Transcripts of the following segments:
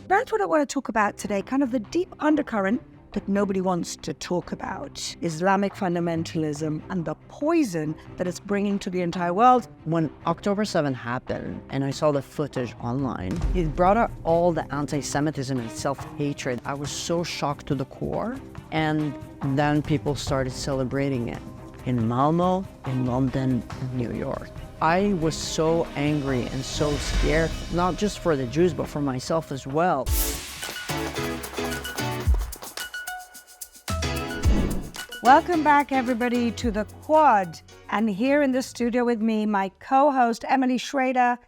That's what I want to talk about today, kind of the deep undercurrent that nobody wants to talk about. Islamic fundamentalism and the poison that it's bringing to the entire world. When October 7 happened and I saw the footage online, it brought out all the anti-Semitism and self-hatred. I was so shocked to the core. And then people started celebrating it in Malmo, in London, and New York. I was so angry and so scared, not just for the Jews, but for myself as well. Welcome back, everybody, to The Quad. And here in the studio with me, my co-host, Emily Schrader,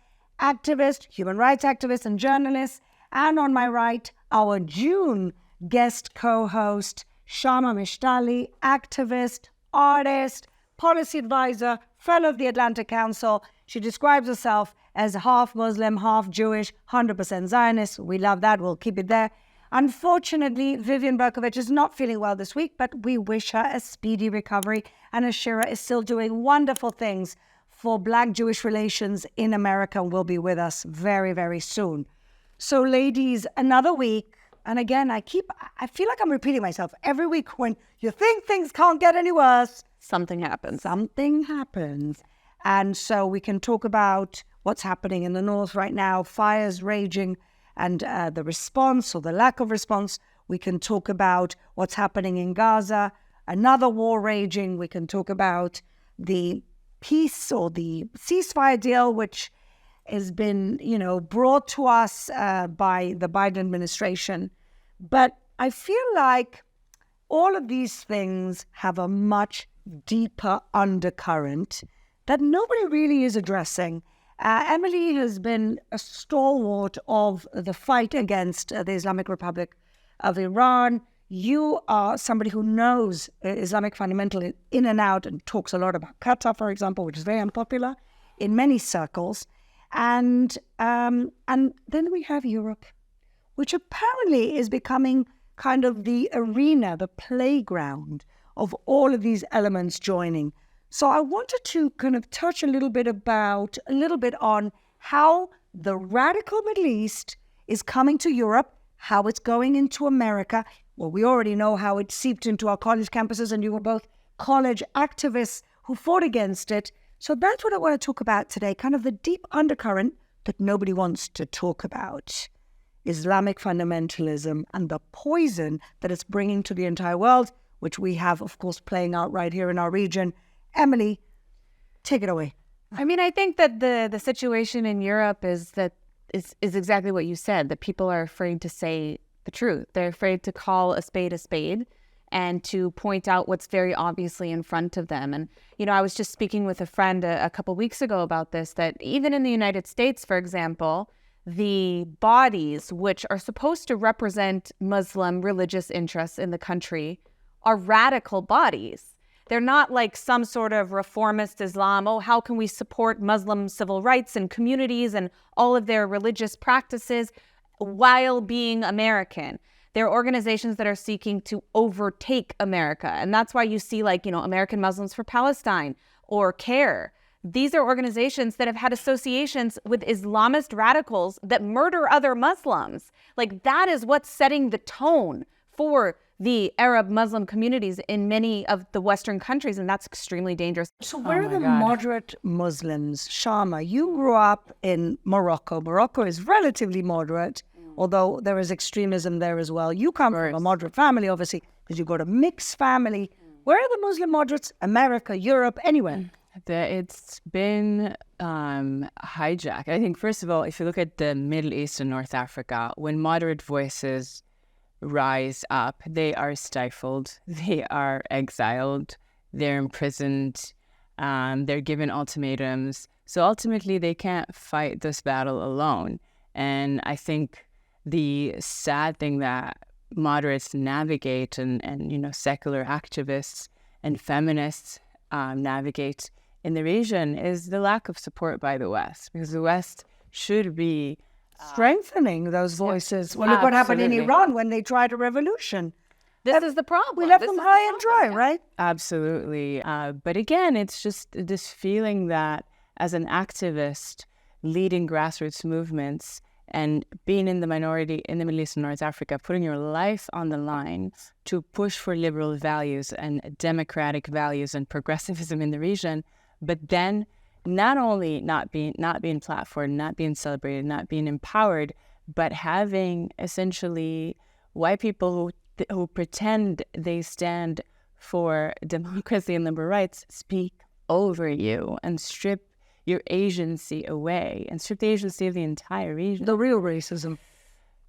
activist, human rights activist and journalist. And on my right, our June guest co-host, Chama Mechtaly, activist, artist, policy advisor, fellow of the Atlantic Council. She describes herself as half Muslim, half Jewish, 100% Zionist. We love that. We'll keep it there. Unfortunately, Vivian Berkovich is not feeling well this week, but we wish her a speedy recovery. And Ashira is still doing wonderful things for Black-Jewish relations in America and will be with us very, very soon. So, ladies, another week. And again, I feel like I'm repeating myself. Every week when you think things can't get any worse, something happens. Something happens. And so we can talk about what's happening in the north right now, fires raging, and the response or the lack of response. We can talk about what's happening in Gaza, another war raging. We can talk about the peace or the ceasefire deal, which has been, brought to us by the Biden administration. But I feel like all of these things have a much deeper undercurrent that nobody really is addressing. Emily has been a stalwart of the fight against the Islamic Republic of Iran. You are somebody who knows Islamic fundamentalism in and out and talks a lot about Qatar, for example, which is very unpopular in many circles. And then we have Europe, which apparently is becoming kind of the arena, the playground of all of these elements joining. So I wanted to kind of touch a little bit on how the radical Middle East is coming to Europe, how it's going into America. Well, we already know how it seeped into our college campuses, and you were both college activists who fought against it. So that's what I want to talk about today, kind of the deep undercurrent that nobody wants to talk about. Islamic fundamentalism and the poison that it's bringing to the entire world, which we have, of course, playing out right here in our region. Emily, take it away. I mean, I think that the situation in Europe is exactly what you said, that people are afraid to say the truth. They're afraid to call a spade and to point out what's very obviously in front of them. And, I was just speaking with a friend a couple weeks ago about this, that even in the United States, for example, the bodies which are supposed to represent Muslim religious interests in the country are radical bodies. They're not like some sort of reformist Islam. Oh, how can we support Muslim civil rights and communities and all of their religious practices while being American? They're organizations that are seeking to overtake America. And that's why you see American Muslims for Palestine or CARE. These are organizations that have had associations with Islamist radicals that murder other Muslims. That is what's setting the tone for the Arab Muslim communities in many of the Western countries, and that's extremely dangerous. So where are the moderate Muslims? Chama, you grew up in Morocco. Morocco is relatively moderate, although there is extremism there as well. You come from a moderate family, obviously, because you got a mixed family. Where are the Muslim moderates? America, Europe, anywhere? It's been hijacked. I think, first of all, if you look at the Middle East and North Africa, when moderate voices rise up, they are stifled, they are exiled, they're imprisoned, they're given ultimatums. So ultimately, they can't fight this battle alone. And I think the sad thing that moderates navigate and secular activists and feminists navigate in the region is the lack of support by the West, because the West should be strengthening those voices. Well, look what happened in Iran when they tried a revolution. This is the problem. We left them high and dry, right? Absolutely. But again, it's just this feeling that as an activist leading grassroots movements and being in the minority in the Middle East and North Africa, putting your life on the line to push for liberal values and democratic values and progressivism in the region, but then not only not being platformed, not being celebrated, not being empowered, but having essentially white people who pretend they stand for democracy and liberal rights speak over you and strip your agency away and strip the agency of the entire region. The real racism.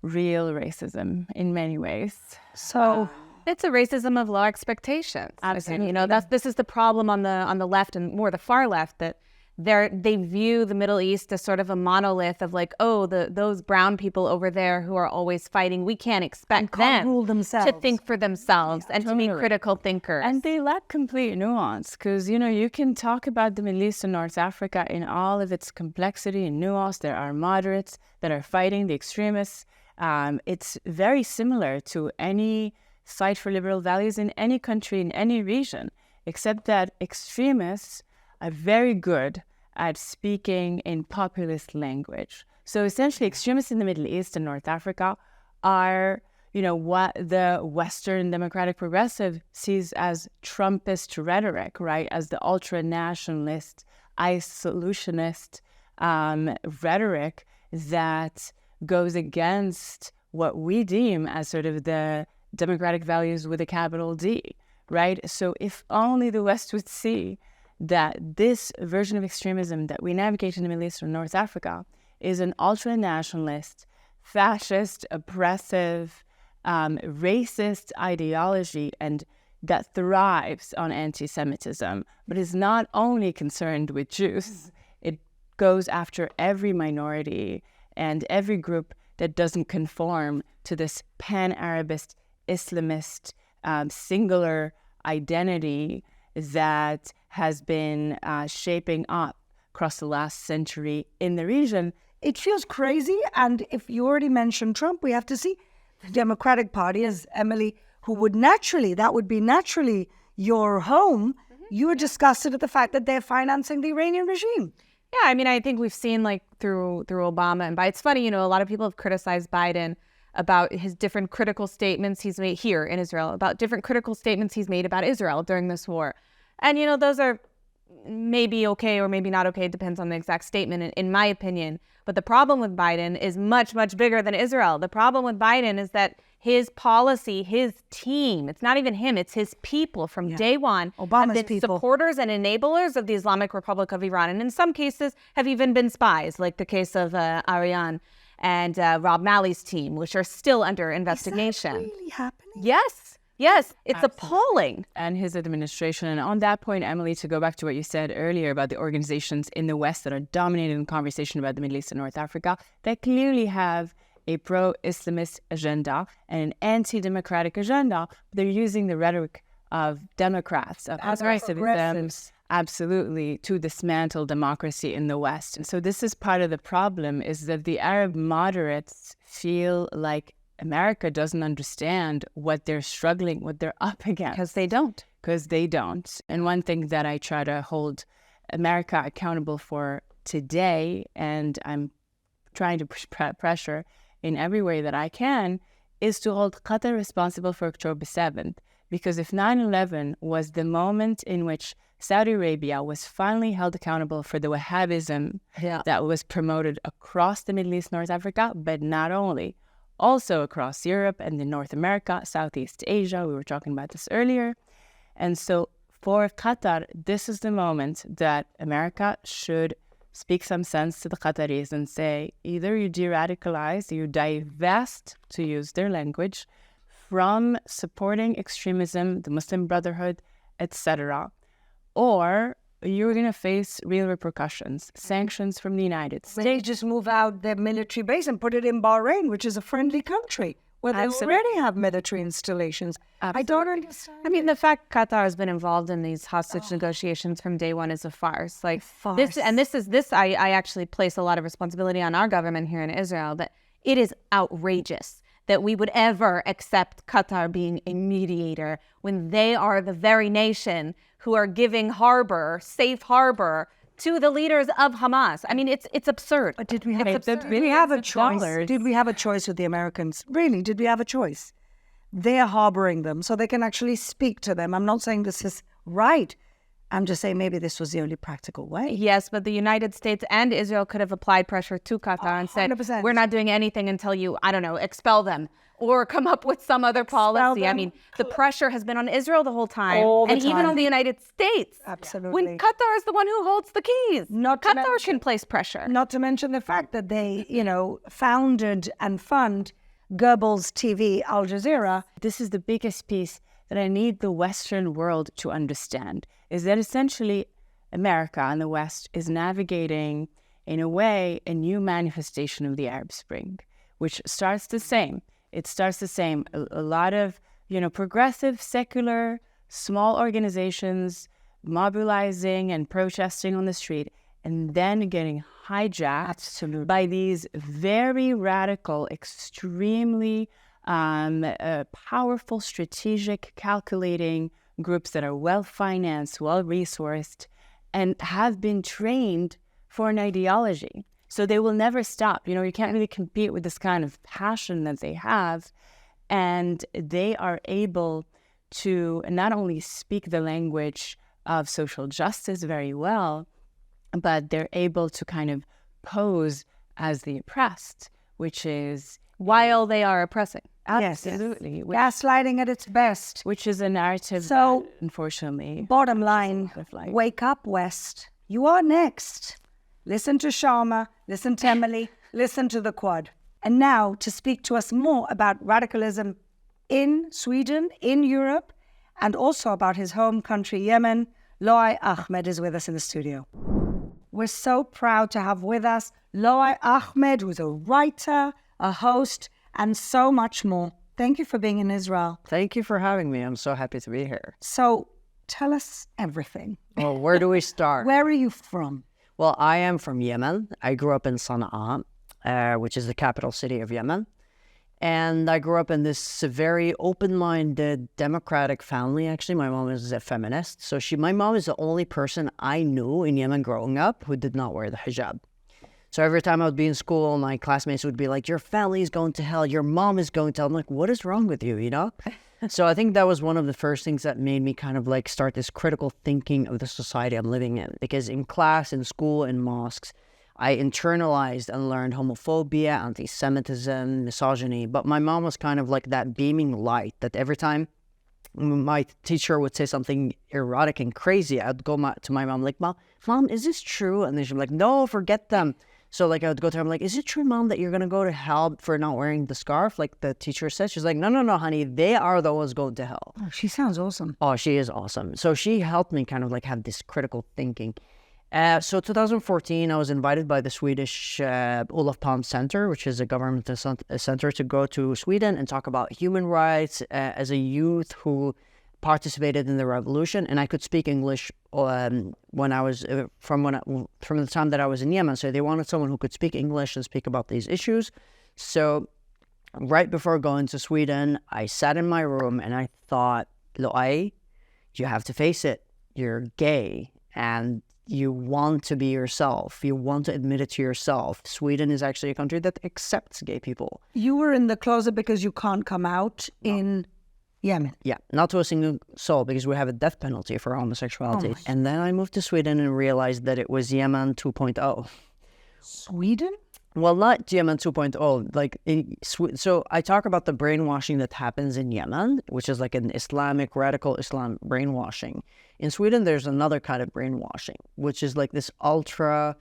Real racism in many ways. So it's a racism of low expectations. Absolutely. You know, this is the problem on the left and more the far left, that they view the Middle East as sort of a monolith of like, oh, those brown people over there who are always fighting, we can't expect them rule themselves. to think for themselves and to be totally. critical thinkers. And they lack complete nuance because, you know, you can talk about the Middle East and North Africa in all of its complexity and nuance. There are moderates that are fighting the extremists. It's very similar to any fight for liberal values in any country, in any region, except that extremists are very good at speaking in populist language. So essentially, extremists in the Middle East and North Africa are, you know, what the Western democratic progressive sees as Trumpist rhetoric, right? As the ultra-nationalist, isolationist rhetoric that goes against what we deem as sort of the democratic values with a capital D, right? So if only the West would see that this version of extremism that we navigate in the Middle East or North Africa is an ultra-nationalist, fascist, oppressive, racist ideology, and that thrives on anti-Semitism, but is not only concerned with Jews. It goes after every minority and every group that doesn't conform to this pan-Arabist, Islamist, singular identity that has been shaping up across the last century in the region. it feels crazy. And if you already mentioned Trump, we have to see the Democratic Party, as Emily, who would naturally, that would be naturally your home. You were disgusted at the fact that they're financing the Iranian regime. Yeah, I mean, I think we've seen like through Obama and Biden. It's funny, you know, a lot of people have criticized Biden about his different critical statements he's made here in Israel, about different critical statements he's made about Israel during this war. And, you know, those are maybe okay or maybe not okay. It depends on the exact statement, in my opinion. But the problem with Biden is much, much bigger than Israel. The problem with Biden is that his policy, his team, it's not even him, it's his people from day one Obama's have been people. supporters and enablers of the Islamic Republic of Iran. And in some cases have even been spies, like the case of Ariane and Rob Malley's team, which are still under investigation. Is that really happening? Yes, it's appalling. And his administration. And on that point, Emily, to go back to what you said earlier about the organizations in the West that are dominating the conversation about the Middle East and North Africa, that clearly have a pro-Islamist agenda and an anti-democratic agenda. They're using the rhetoric of Democrats, of progressives, absolutely, to dismantle democracy in the West. And so this is part of the problem, is that the Arab moderates feel like America doesn't understand what they're struggling, what they're up against. Because they don't. And one thing that I try to hold America accountable for today, and I'm trying to push pressure in every way that I can, is to hold Qatar responsible for October 7th. Because if 9/11 was the moment in which Saudi Arabia was finally held accountable for the Wahhabism that was promoted across the Middle East, North Africa, but not only, also across Europe and in North America, Southeast Asia, we were talking about this earlier. And so for Qatar, this is the moment that America should speak some sense to the Qataris and say, either you de-radicalize, you divest, to use their language, from supporting extremism, the Muslim Brotherhood, etc., or you're going to face real repercussions, sanctions from the United States. They just move out their military base and put it in Bahrain, which is a friendly country, where they already have military installations. I don't understand. I mean, the fact Qatar has been involved in these hostage negotiations from day one is a farce. Like this, and this. I actually place a lot of responsibility on our government here in Israel. That it is outrageous that we would ever accept Qatar being a mediator when they are the very nation who are giving safe harbor to the leaders of Hamas. I mean, it's absurd. But did we have, absurd. did we have a choice? Did we have a choice with the Americans? Really, did we have a choice? They're harboring them so they can actually speak to them. I'm not saying this is right. I'm just saying maybe this was the only practical way. Yes, but the United States and Israel could have applied pressure to Qatar and said, 100%. we're not doing anything until you, I don't know, expel them or come up with some other policy. I mean, the pressure has been on Israel the whole time. And even on the United States. Absolutely. When Qatar is the one who holds the keys. Qatar can place pressure. Not to mention the fact that they, founded and fund Goebbels' TV, Al Jazeera. This is the biggest piece that I need the Western world to understand, is that essentially America and the West is navigating, in a way, a new manifestation of the Arab Spring, which starts the same. It starts the same. A lot of, progressive, secular, small organizations mobilizing and protesting on the street, and then getting hijacked by these very radical, extremely powerful, strategic, calculating groups that are well-financed, well-resourced, and have been trained for an ideology. So they will never stop. You can't really compete with this kind of passion that they have. And they are able to not only speak the language of social justice very well, but they're able to kind of pose as the oppressed, which is... While they are oppressing. Absolutely. Yes. Gaslighting at its best. Which is a narrative So, that, unfortunately... Bottom line, wake up, West. You are next. Listen to Chama, listen to Emily, listen to the Quad. And now, to speak to us more about radicalism in Sweden, in Europe, and also about his home country, Yemen, Luai Ahmed is with us in the studio. We're so proud to have with us Luai Ahmed, who's a writer, a host, and so much more. Thank you for being in Israel. Thank you for having me. I'm so happy to be here. So tell us everything. Well, where do we start? Where are you from? Well, I am from Yemen. I grew up in Sana'a, which is the capital city of Yemen. And I grew up in this very open-minded, democratic family. Actually, my mom is a feminist. So my mom is the only person I knew in Yemen growing up who did not wear the hijab. So every time I would be in school, my classmates would be like, your family is going to hell, your mom is going to hell. I'm like, what is wrong with you, So I think that was one of the first things that made me kind of like start this critical thinking of the society I'm living in. Because in class, in school, in mosques, I internalized and learned homophobia, anti-Semitism, misogyny. But my mom was kind of like that beaming light that every time my teacher would say something erotic and crazy, I'd go to my mom like, Mom, is this true? And then she'd be like, no, forget them. So like I would go to her, I'm like, is it true, Mom, that you're going to go to hell for not wearing the scarf like the teacher said? She's like, no, honey, they are the ones going to hell. Oh, she sounds awesome. Oh, she is awesome. So she helped me kind of like have this critical thinking. So 2014, I was invited by the Swedish Olof Palme Center, which is a government center, to go to Sweden and talk about human rights as a youth who participated in the revolution. And I could speak English when I was from the time that I was in Yemen. So they wanted someone who could speak English and speak about these issues. So right before going to Sweden, I sat in my room and I thought, Luai, you have to face it. You're gay and you want to be yourself. You want to admit it to yourself. Sweden is actually a country that accepts gay people. You were in the closet because you can't come out in Yemen. Yeah, not to a single soul, because we have a death penalty for homosexuality. Oh. And then I moved to Sweden and realized that it was Yemen 2.0. Sweden? Well, not Yemen 2.0. So I talk about the brainwashing that happens in Yemen, which is like an Islamic, radical Islam brainwashing. In Sweden, there's another kind of brainwashing, which is like this ultra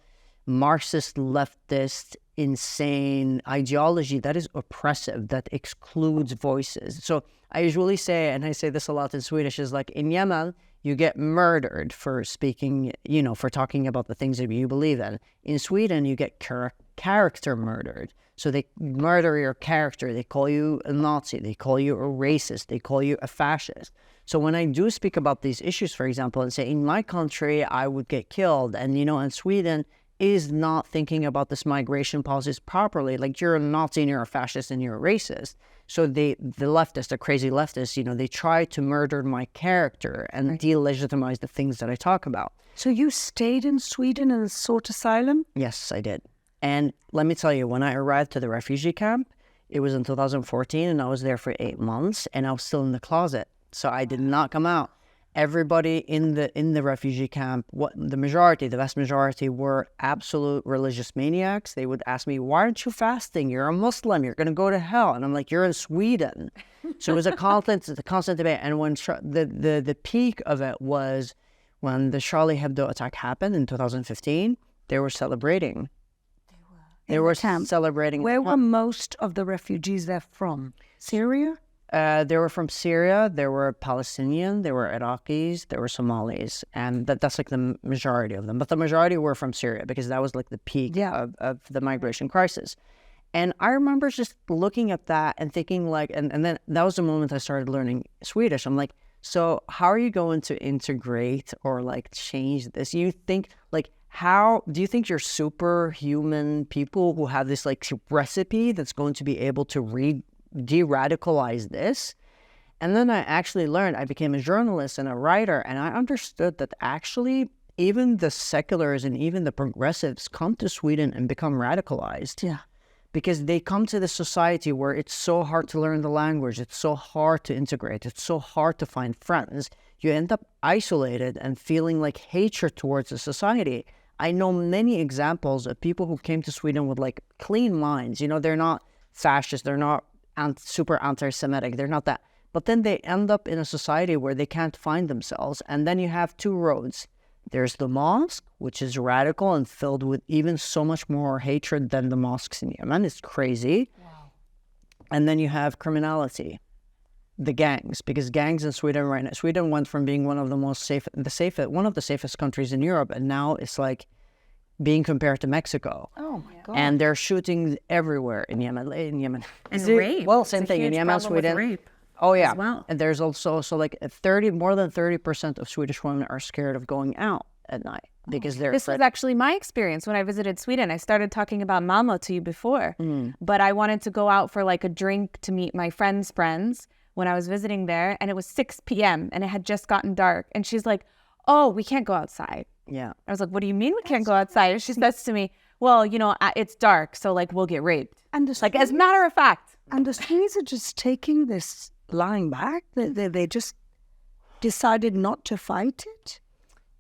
Marxist, leftist, insane ideology that is oppressive, that excludes voices. So I usually say, and I say this a lot in Swedish, is like in Yemen, you get murdered for speaking, for talking about the things that you believe in. In Sweden, you get character murdered. So they murder your character. They call you a Nazi. They call you a racist. They call you a fascist. So when I do speak about these issues, for example, and say, in my country, I would get killed. And, in Sweden, is not thinking about this migration policies properly. Like, you're a Nazi and you're a fascist and you're a racist. So the leftists, the crazy leftists, you know, they try to murder my character and delegitimize the things that I talk about. So you stayed in Sweden and sought asylum? Yes, I did. And let me tell you, when I arrived to the refugee camp, it was in 2014, and I was there for 8 months, and I was still in the closet. So I did not come out. Everybody in the refugee camp, the vast majority were absolute religious maniacs. They would ask me, "Why aren't you fasting? You're a Muslim. You're going to go to hell." And I'm like, "You're in Sweden." So it was a constant debate. And when the peak of it was when the Charlie Hebdo attack happened in 2015, they were celebrating. They were celebrating. Where were most of the refugees there from? Syria? They were from Syria, there were Palestinian, there were Iraqis, there were Somalis, and that's like the majority of them. But the majority were from Syria because that was like the peak of the migration crisis. And I remember just looking at that and thinking like, and then that was the moment I started learning Swedish. I'm like, so how are you going to integrate or like change this? You think like, how do you think you're superhuman people who have this like recipe that's going to be able to de-radicalize this? And then I actually learned, I became a journalist and a writer, and I understood that actually even the seculars and even the progressives come to Sweden and become radicalized. Yeah. Because they come to this society where it's so hard to learn the language, it's so hard to integrate, it's so hard to find friends. You end up isolated and feeling like hatred towards the society. I know many examples of people who came to Sweden with like clean minds. You know, they're not fascist, they're not super anti-Semitic, they're not that. But then they end up in a society where they can't find themselves. And then you have two roads. There's the mosque, which is radical and filled with even so much more hatred than the mosques in Yemen. It's crazy. Wow. And then you have criminality, the gangs, because gangs in Sweden right now, Sweden went from being one of the one of the safest countries in Europe, and now it's like being compared to Mexico. Oh my God. And they're shooting everywhere in Yemen. And rape. Well, same thing in Yemen, Sweden. Rape. Oh yeah. As well. And there's also like more than 30% of Swedish women are scared of going out at night because they're This was actually my experience when I visited Sweden. I started talking about Malmo to you before, but I wanted to go out for like a drink to meet my friend's friends when I was visiting there, and it was 6 p.m. and it had just gotten dark, and she's like, "Oh, we can't go outside." Yeah. I was like, "What do you mean we can't go outside?" And she says to me, "Well, you know, it's dark, so like we'll get raped." And like, as a matter of fact. And the Swedes are just taking this lying back. They just decided not to fight it.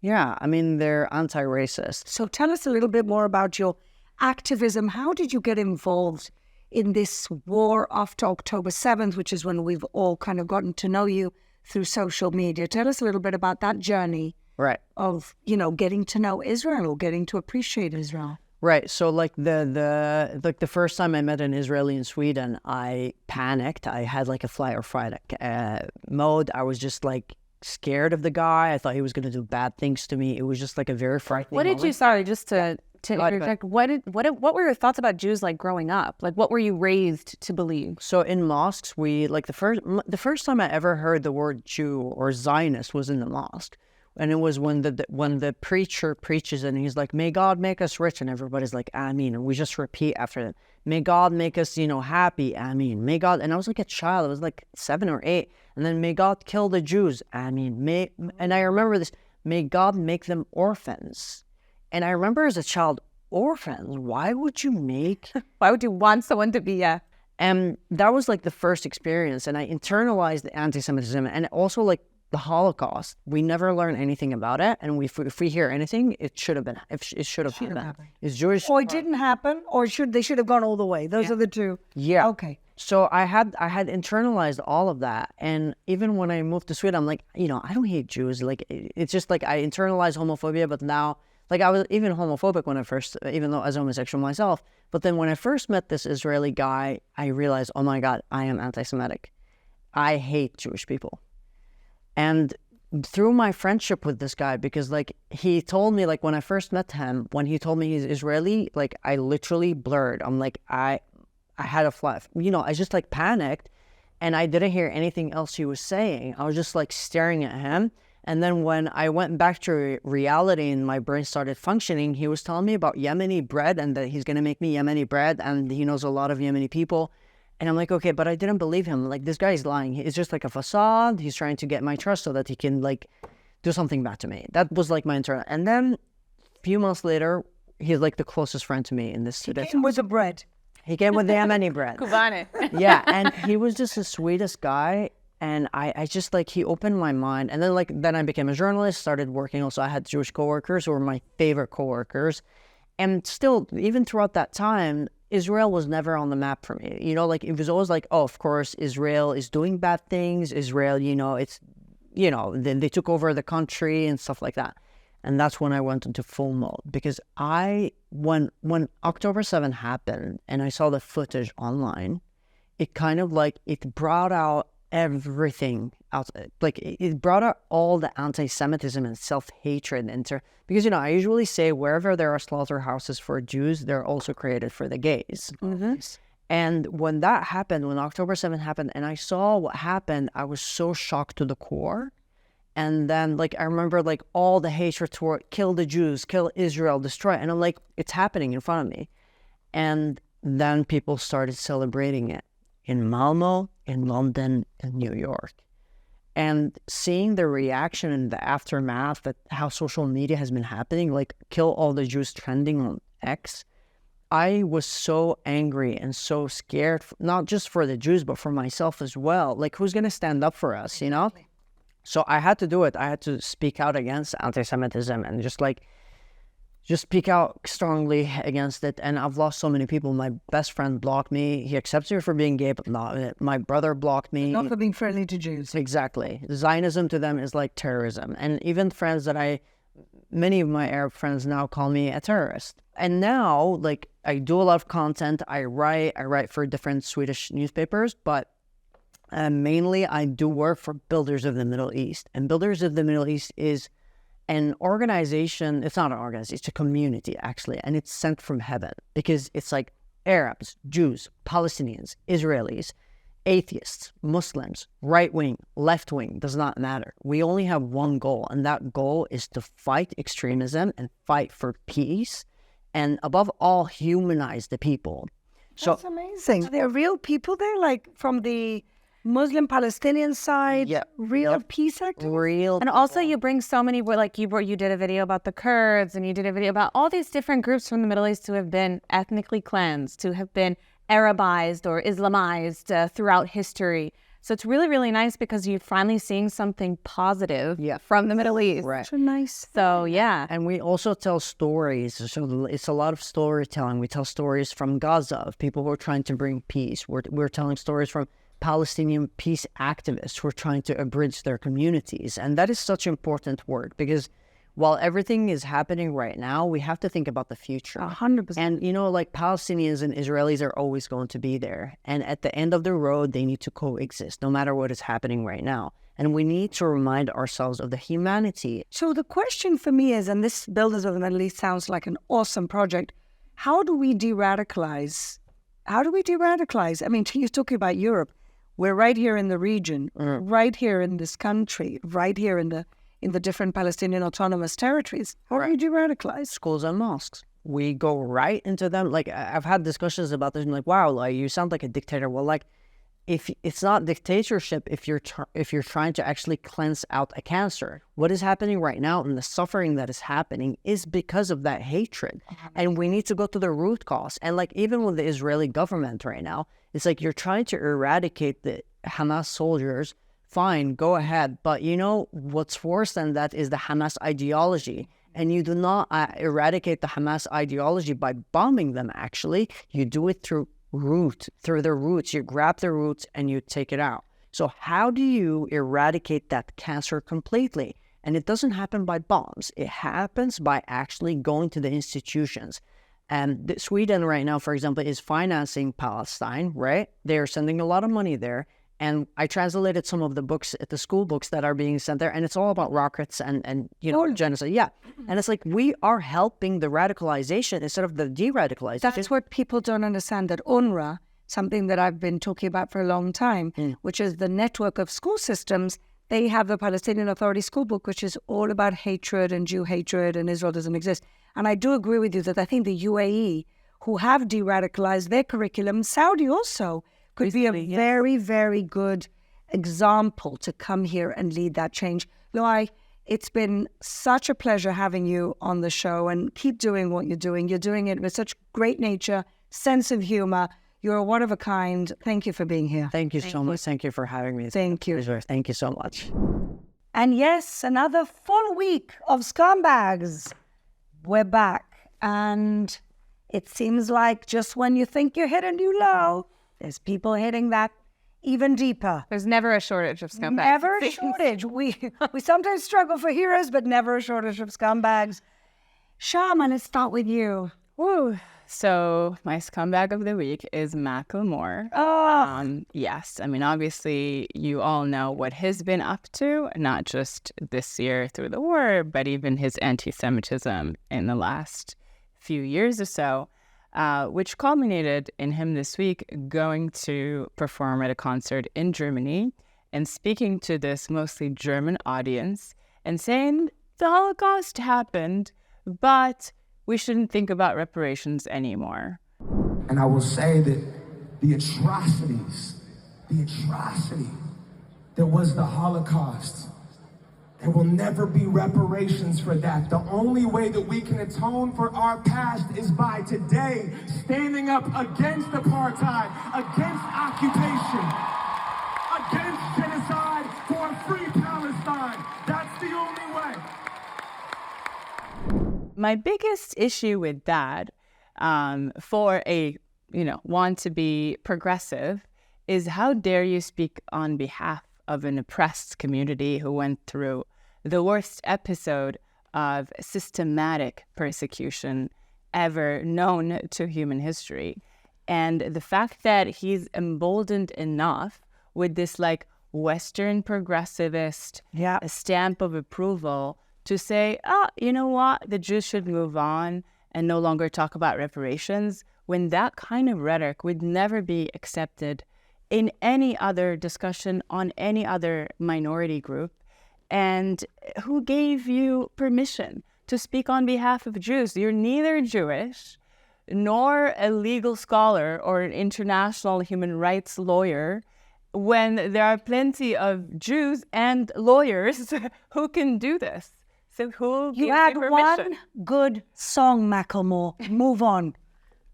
Yeah, I mean, they're anti-racist. So tell us a little bit more about your activism. How did you get involved in this war after October 7th, which is when we've all kind of gotten to know you through social media? Tell us a little bit about that journey. Right. Of, you know, getting to know Israel or getting to appreciate Israel. Right. So like the first time I met an Israeli in Sweden, I panicked. I had like a flight or fight mode. I was just like scared of the guy. I thought he was going to do bad things to me. It was just like a very frightening moment. Sorry, just to interject, what were your thoughts about Jews like growing up? Like, what were you raised to believe? So in mosques, we like the first time I ever heard the word Jew or Zionist was in the mosque. And it was when the preacher preaches and he's like, "May God make us rich," and everybody's like, "Amen," and we just repeat after them, "May God make us, happy, Amen. May God," and I was like a child, I was like 7 or 8, and then, "May God kill the Jews, Amen." And I remember this, "May God make them orphans," and I remember as a child, orphans. Why would you want someone to be a? And that was like the first experience, and I internalized the anti-Semitism and also like the Holocaust. We never learn anything about it, and if we hear anything, it should have been. It should have happened. It's Jewish. Or it didn't happen, or they should have gone all the way. Those are the two. Yeah. Okay. So I had internalized all of that, and even when I moved to Sweden, I'm like, I don't hate Jews. Like it's just like I internalized homophobia, but now like I was even homophobic when I first, even though I was homosexual myself. But then when I first met this Israeli guy, I realized, oh my God, I am anti-Semitic. I hate Jewish people. And through my friendship with this guy, because like he told me, like when I first met him, when he told me he's Israeli, like I literally blurred. I'm like, I had a flash, I just like panicked, and I didn't hear anything else he was saying. I was just like staring at him, And then when I went back to reality and my brain started functioning, he was telling me about Yemeni bread and that he's going to make me Yemeni bread and he knows a lot of Yemeni people. And I'm like, okay, but I didn't believe him. Like, this guy is lying. It's just like a facade. He's trying to get my trust so that he can, like, do something bad to me. That was, like, my internal. And then a few months later, he's, like, the closest friend to me in this. He came with the bread. He came with the Yemeni bread. Cubane. Yeah, and he was just the sweetest guy. And I just, like, he opened my mind. And then I became a journalist, started working. Also, I had Jewish coworkers who were my favorite coworkers. And still, even throughout that time, Israel was never on the map for me. You know, like, it was always like, oh, of course, Israel is doing bad things. Israel, then they took over the country and stuff like that. And that's when I went into full mode. Because when October 7 happened and I saw the footage online, it kind of like, it brought out everything out. Like, it brought out all the anti-Semitism and self-hatred because, I usually say wherever there are slaughterhouses for Jews, they're also created for the gays. Mm-hmm. And when that happened, when October 7 happened, and I saw what happened, I was so shocked to the core. And then, like, I remember, like, all the hatred toward kill the Jews, kill Israel, destroy. And I'm like, it's happening in front of me. And then people started celebrating it in Malmo, in London, in New York. And seeing the reaction and the aftermath, that how social media has been happening, like kill all the Jews trending on X, I was so angry and so scared, not just for the Jews, but for myself as well. Like, who's going to stand up for us, So I had to do it. I had to speak out against anti-Semitism and just speak out strongly against it. And I've lost so many people. My best friend blocked me. He accepts me for being gay, but not. My brother blocked me. Not for being friendly to Jews. Exactly. Zionism to them is like terrorism. And even friends many of my Arab friends now call me a terrorist. And now, like, I do a lot of content. I write for different Swedish newspapers, but mainly I do work for Builders of the Middle East. And Builders of the Middle East is an organization. It's not an organization, it's a community, actually. And it's sent from heaven because it's like Arabs, Jews, Palestinians, Israelis, atheists, Muslims, right-wing, left-wing, does not matter. We only have one goal, and that goal is to fight extremism and fight for peace, and above all, humanize the people. That's amazing. Are there real people there, like from the Muslim Palestinian side? Yeah. Real peace activists? Real. And also you bring so many, like you did a video about the Kurds, and you did a video about all these different groups from the Middle East who have been ethnically cleansed, who have been Arabized or Islamized throughout history. So it's really, really nice because you're finally seeing something positive from the Middle East. Right. Such a nice. So, yeah. And we also tell stories. So it's a lot of storytelling. We tell stories from Gaza of people who are trying to bring peace. We're telling stories from Palestinian peace activists who are trying to abridge their communities. And that is such important work because while everything is happening right now, we have to think about the future. 100%. And, like, Palestinians and Israelis are always going to be there. And at the end of the road, they need to coexist, no matter what is happening right now. And we need to remind ourselves of the humanity. So the question for me is, and this Builders of the Middle East sounds like an awesome project, how do we de-radicalize? I mean, you're talking about Europe. We're right here in the region, right here in this country, right here in the different Palestinian autonomous territories. How do you de-radicalize? Schools and mosques. We go right into them. Like, I've had discussions about this. I'm like, wow, like, you sound like a dictator. Well, like, if it's not dictatorship, if you're trying to actually cleanse out a cancer, what is happening right now and the suffering that is happening is because of that hatred. And we need to go to the root cause. And, like, even with the Israeli government right now, it's like you're trying to eradicate the Hamas soldiers. Fine, go ahead. But what's worse than that is the Hamas ideology. And you do not eradicate the Hamas ideology by bombing them, actually. You do it through the roots. You grab the roots and you take it out. So how do you eradicate that cancer completely? And it doesn't happen by bombs. It happens by actually going to the institutions. And Sweden right now, for example, is financing Palestine, right? They're sending a lot of money there. And I translated some of the books, the school books that are being sent there, and it's all about rockets and genocide. Yeah. And it's like we are helping the radicalization instead of the de-radicalization. That's what people don't understand, that UNRWA, something that I've been talking about for a long time, which is the network of school systems they have the Palestinian Authority school book, which is all about hatred and Jew hatred and Israel doesn't exist. And I do agree with you that I think the UAE, who have de-radicalized their curriculum, Saudi also, could be a very, very good example to come here and lead that change. Luai, it's been such a pleasure having you on the show, and keep doing what you're doing. You're doing it with such great nature, sense of humor. You're one of a kind. Thank you for being here. Thank you so much. Thank you for having me. Thank you. Pleasure. Thank you so much. And yes, another full week of Scumbags. We're back. And it seems like just when you think you hit a new low, there's people hitting that even deeper. There's never a shortage of scumbags. Never a shortage. We sometimes struggle for heroes, but never a shortage of scumbags. Chama, let's start with you. Woo. So my scumbag of the week is Macklemore. Oh. Yes, I mean, obviously, you all know what he's been up to, not just this year through the war, but even his anti-Semitism in the last few years or so, which culminated in him this week going to perform at a concert in Germany and speaking to this mostly German audience and saying the Holocaust happened, but we shouldn't think about reparations anymore. And I will say that the atrocity that was the Holocaust, there will never be reparations for that. The only way that we can atone for our past is by today standing up against apartheid, against occupation, against genocide, for a free Palestine. That's the only way. My biggest issue with that, for a, want to be progressive, is how dare you speak on behalf of an oppressed community who went through the worst episode of systematic persecution ever known to human history. And the fact that he's emboldened enough with this Western progressivist stamp of approval to say, you know what, the Jews should move on and no longer talk about reparations, when that kind of rhetoric would never be accepted in any other discussion on any other minority group. And who gave you permission to speak on behalf of Jews? You're neither Jewish nor a legal scholar or an international human rights lawyer, when there are plenty of Jews and lawyers who can do this. So who gives You had permission? one good song, Macklemore. Move on.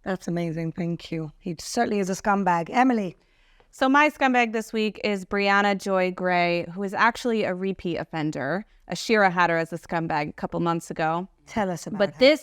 That's amazing. Thank you. He certainly is a scumbag. Emily. So my scumbag this week is Briahna Joy Gray, who is actually a repeat offender. Ashira had her as a scumbag a couple months ago. Tell us about But her.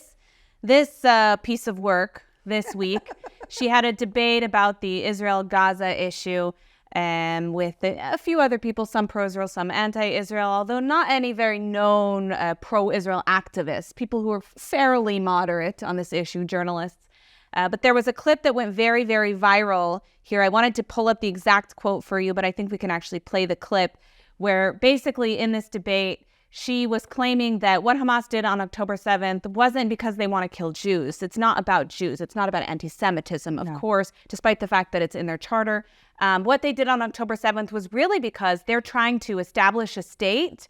this piece of work this week, she had a debate about the Israel-Gaza issue with a few other people, some pro-Israel, some anti-Israel, although not any very known pro-Israel activists, people who are fairly moderate on this issue, journalists. But there was a clip that went very, very viral here. I wanted to pull up the exact quote for you, but I think we can actually play the clip, where basically in this debate, she was claiming that what Hamas did on October 7th wasn't because they want to kill Jews. It's not about Jews. It's not about anti-Semitism, of course, despite the fact that it's in their charter. What they did on October 7th was really because they're trying to establish a state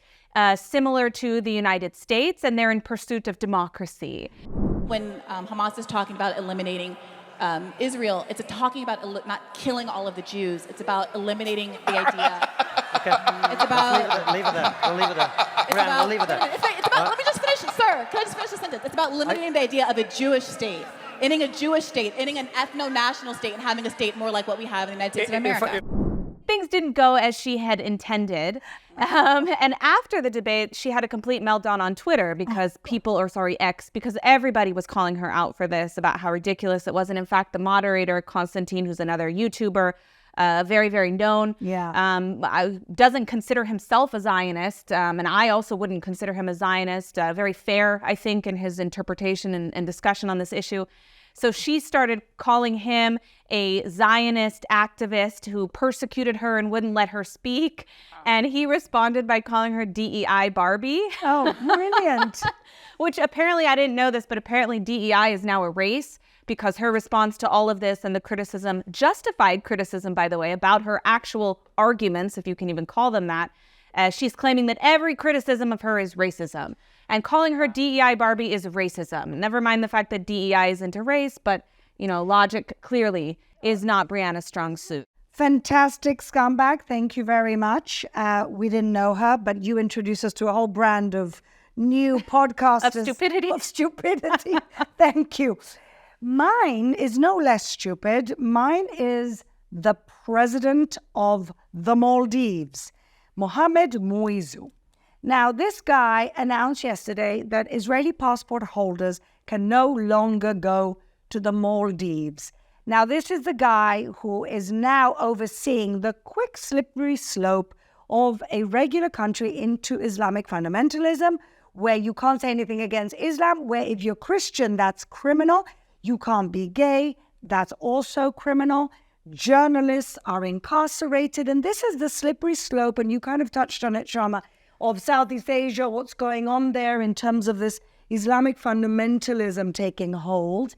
similar to the United States, and they're in pursuit of democracy. When Hamas is talking about eliminating Israel, it's talking about not killing all of the Jews. It's about eliminating the idea. Okay. It's about... Leave it there. We'll leave it there. We'll leave it there. It's about, let me just finish, sir. Can I just finish the sentence? It's about eliminating the idea of a Jewish state. Ending a Jewish state, ending an ethno-national state, and having a state more like what we have in the United States of America. Things didn't go as she had intended. And after the debate, she had a complete meltdown on Twitter because X, because everybody was calling her out for this, about how ridiculous it was. And in fact, the moderator, Constantine, who's another YouTuber, very, very known, doesn't consider himself a Zionist. And I also wouldn't consider him a Zionist. Very fair, I think, in his interpretation and discussion on this issue. So she started calling him a Zionist activist who persecuted her and wouldn't let her speak. And he responded by calling her DEI Barbie. Oh, brilliant. Which apparently, I didn't know this, but apparently DEI is now a race, because her response to all of this and the criticism, justified criticism, by the way, about her actual arguments, if you can even call them that, She's claiming that every criticism of her is racism, and calling her DEI Barbie is racism. Never mind the fact that DEI is into race, but, logic clearly is not Briahna's strong suit. Fantastic, Scumbag. Thank you very much. We didn't know her, but you introduced us to a whole brand of new podcasters. Of stupidity. Thank you. Mine is no less stupid. Mine is the president of the Maldives, Mohammed Muizu. Now, this guy announced yesterday that Israeli passport holders can no longer go to the Maldives. Now, this is the guy who is now overseeing the quick, slippery slope of a regular country into Islamic fundamentalism, where you can't say anything against Islam, where if you're Christian, that's criminal. You can't be gay, that's also criminal. Journalists are incarcerated, and this is the slippery slope, and you kind of touched on it, Chama, of Southeast Asia, what's going on there in terms of this Islamic fundamentalism taking hold.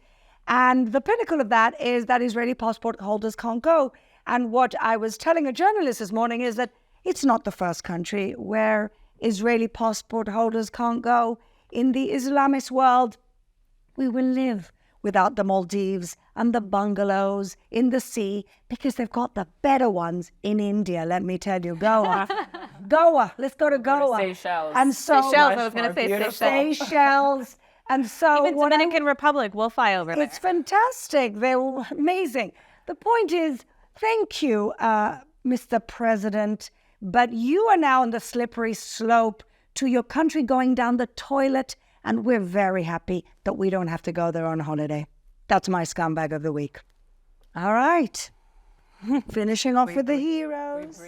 And the pinnacle of that is that Israeli passport holders can't go. And what I was telling a journalist this morning is that it's not the first country where Israeli passport holders can't go. In the Islamist world, we will live without the Maldives and the bungalows in the sea, because they've got the better ones in India, let me tell you. Goa. Goa. Let's go to Goa. Seychelles. And so, Seychelles, I was going to say Seychelles. And so even Dominican Republic, we'll fly over there. It's fantastic. They're amazing. The point is, thank you, Mr. President, but you are now on the slippery slope to your country going down the toilet, and we're very happy that we don't have to go there on holiday. That's my scumbag of the week. All right. Finishing off with the heroes.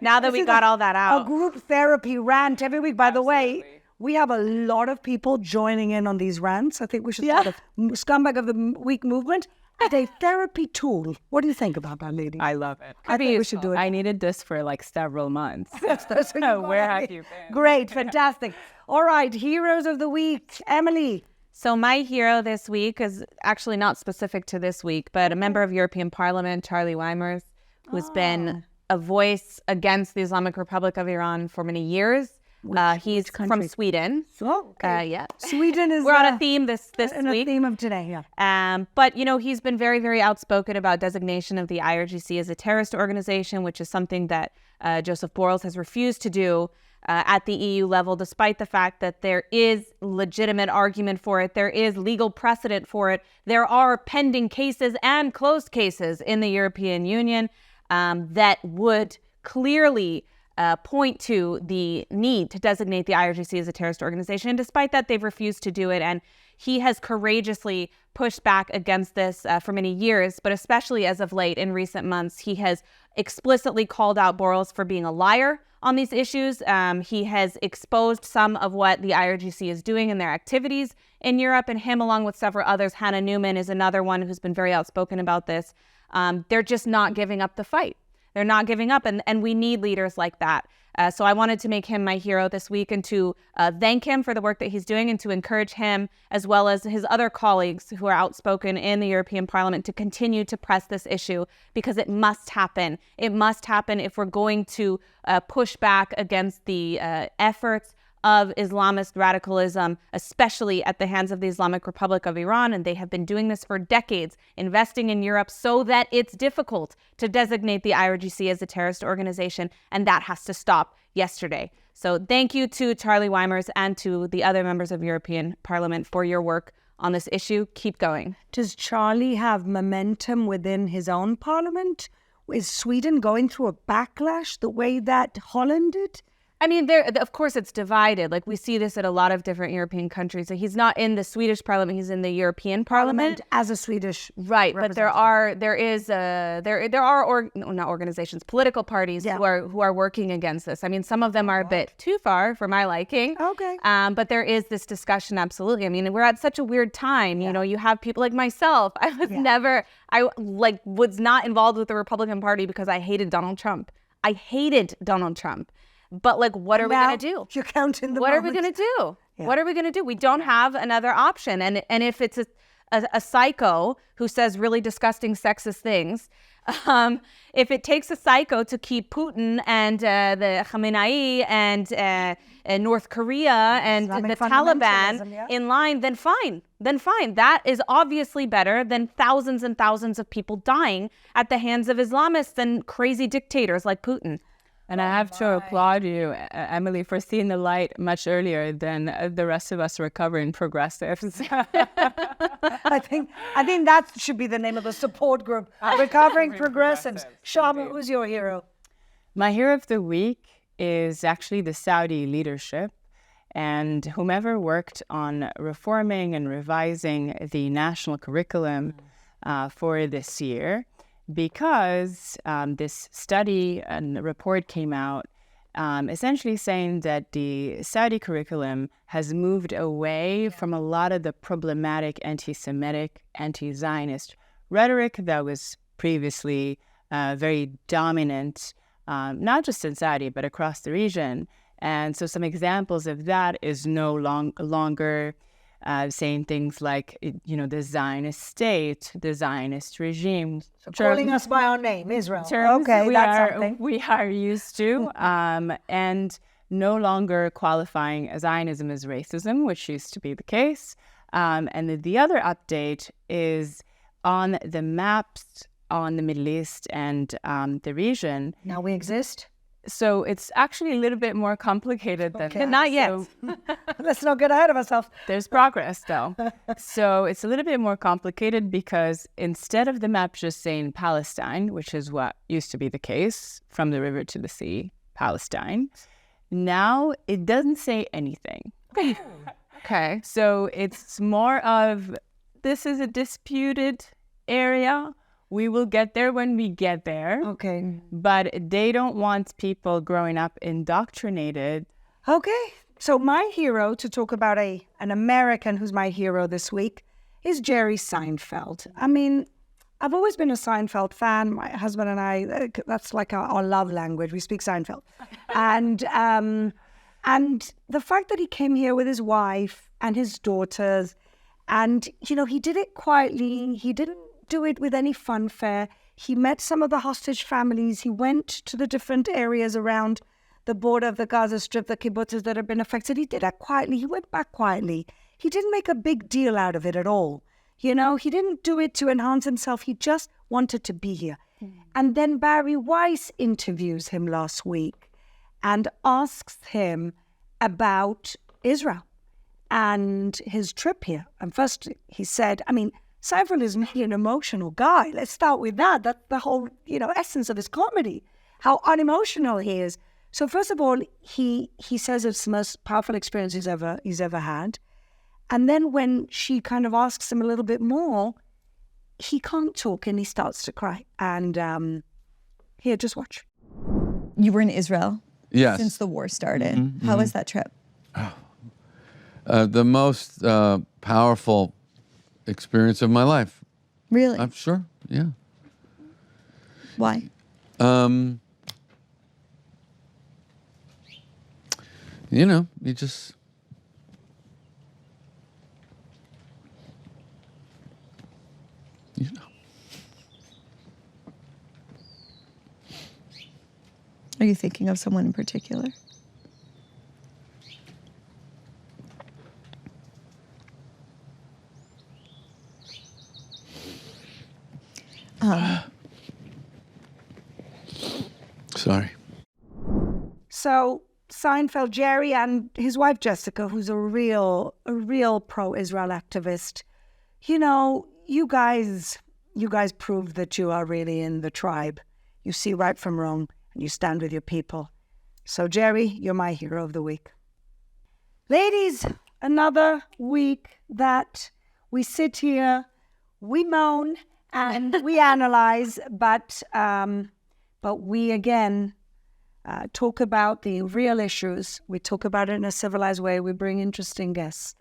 Now that we got all that out. A group therapy rant every week. By the way, we have a lot of people joining in on these rants. I think we should start a Scumbag of the Week movement as a therapy tool. What do you think about that, lady? I love it. I think we should do it. I needed this for like several months. Where have you been? Great, fantastic. All right, heroes of the week. Emily. So my hero this week is actually not specific to this week, but a member of European Parliament, Charlie Weimers, who's been a voice against the Islamic Republic of Iran for many years. He's from Sweden. Oh, okay. Yeah. Sweden is... We're on a theme this week. A theme of today, yeah. But, he's been very, very outspoken about designation of the IRGC as a terrorist organization, which is something that Joseph Borrell has refused to do at the EU level, despite the fact that there is legitimate argument for it. There is legal precedent for it. There are pending cases and closed cases in the European Union that would clearly point to the need to designate the IRGC as a terrorist organization. And despite that, they've refused to do it. And he has courageously pushed back against this for many years, but especially as of late in recent months, he has explicitly called out Borrell for being a liar on these issues. He has exposed some of what the IRGC is doing in their activities in Europe, and him, along with several others, Hannah Newman is another one who's been very outspoken about this. They're just not giving up the fight. They're not giving up, and we need leaders like that. So I wanted to make him my hero this week, and to thank him for the work that he's doing, and to encourage him, as well as his other colleagues who are outspoken in the European Parliament, to continue to press this issue, because it must happen. It must happen if we're going to push back against the efforts of Islamist radicalism, especially at the hands of the Islamic Republic of Iran. And they have been doing this for decades, investing in Europe so that it's difficult to designate the IRGC as a terrorist organization. And that has to stop yesterday. So thank you to Charlie Weimers and to the other members of European Parliament for your work on this issue. Keep going. Does Charlie have momentum within his own parliament? Is Sweden going through a backlash the way that Holland did? I mean, of course, it's divided. Like, we see this at a lot of different European countries. So he's not in the Swedish parliament; he's in the European Parliament as a Swedish right. But there are not organizations, political parties who are working against this. I mean, some of them are a bit too far for my liking. Okay. But there is this discussion. Absolutely. I mean, we're at such a weird time. You know, you have people like myself. I was not involved with the Republican Party because I hated Donald Trump. I hated Donald Trump. But what are we going to do? You're counting the What are we going to do? Yeah. What are we going to do? We don't have another option. And if it's a psycho who says really disgusting sexist things, if it takes a psycho to keep Putin and the Khamenei and North Korea and Islamic the Taliban fundamentalism, yeah. in line, then fine. That is obviously better than thousands and thousands of people dying at the hands of Islamists and crazy dictators like Putin. And I have to applaud you, Emily, for seeing the light much earlier than the rest of us recovering progressives. I think that should be the name of the support group, Recovering Progressives. Chama, who's your hero? My hero of the week is actually the Saudi leadership and whomever worked on reforming and revising the national curriculum for this year. Because this study and report came out essentially saying that the Saudi curriculum has moved away from a lot of the problematic anti-Semitic, anti-Zionist rhetoric that was previously very dominant, not just in Saudi, but across the region. And so some examples of that is no longer saying things like, the Zionist state, the Zionist regime. So calling us by our name, Israel. Okay, that's something. We are used to. And no longer qualifying Zionism as racism, which used to be the case. And the other update is on the maps on the Middle East and the region. Now we exist? So it's actually a little bit more complicated than that. Not yet. So let's not get ahead of ourselves. There's progress, though. So it's a little bit more complicated because instead of the map just saying Palestine, which is what used to be the case, from the river to the sea, Palestine, now it doesn't say anything. Okay. So it's more of, this is a disputed area. We will get there when we get there. Okay. But they don't want people growing up indoctrinated. Okay. So my hero, to talk about an American who's my hero this week, is Jerry Seinfeld. I mean, I've always been a Seinfeld fan. My husband and I, that's like our love language. We speak Seinfeld. And the fact that he came here with his wife and his daughters, and, he did it quietly. He didn't do it with any funfair. He met some of the hostage families. He went to the different areas around the border of the Gaza Strip, the kibbutzes that have been affected. He did that quietly. He went back quietly. He didn't make a big deal out of it at all. He didn't do it to enhance himself. He just wanted to be here. And then Barry Weiss interviews him last week and asks him about Israel and his trip here. And first he said, Seinfeld is really an emotional guy. Let's start with that. That's the whole, essence of his comedy, how unemotional he is. So first of all, he says it's the most powerful experience he's ever had. And then when she kind of asks him a little bit more, he can't talk and he starts to cry. And here, just watch. You were in Israel since the war started. Mm-hmm, How was that trip? The most powerful experience of my life. Really? I'm sure, yeah. Why? You just... Are you thinking of someone in particular? Sorry. So Seinfeld, Jerry, and his wife Jessica, who's a real pro-Israel activist. You guys prove that you are really in the tribe. You see right from wrong, and you stand with your people. So Jerry, you're my hero of the week. Ladies, another week that we sit here, we moan, and we analyze, but we again talk about the real issues. We talk about it in a civilized way. We bring interesting guests.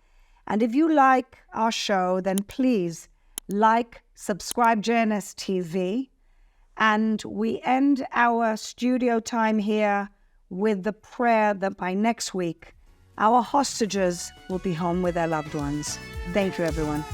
And if you like our show, then please subscribe JNS TV. And we end our studio time here with the prayer that by next week, our hostages will be home with their loved ones. Thank you, everyone.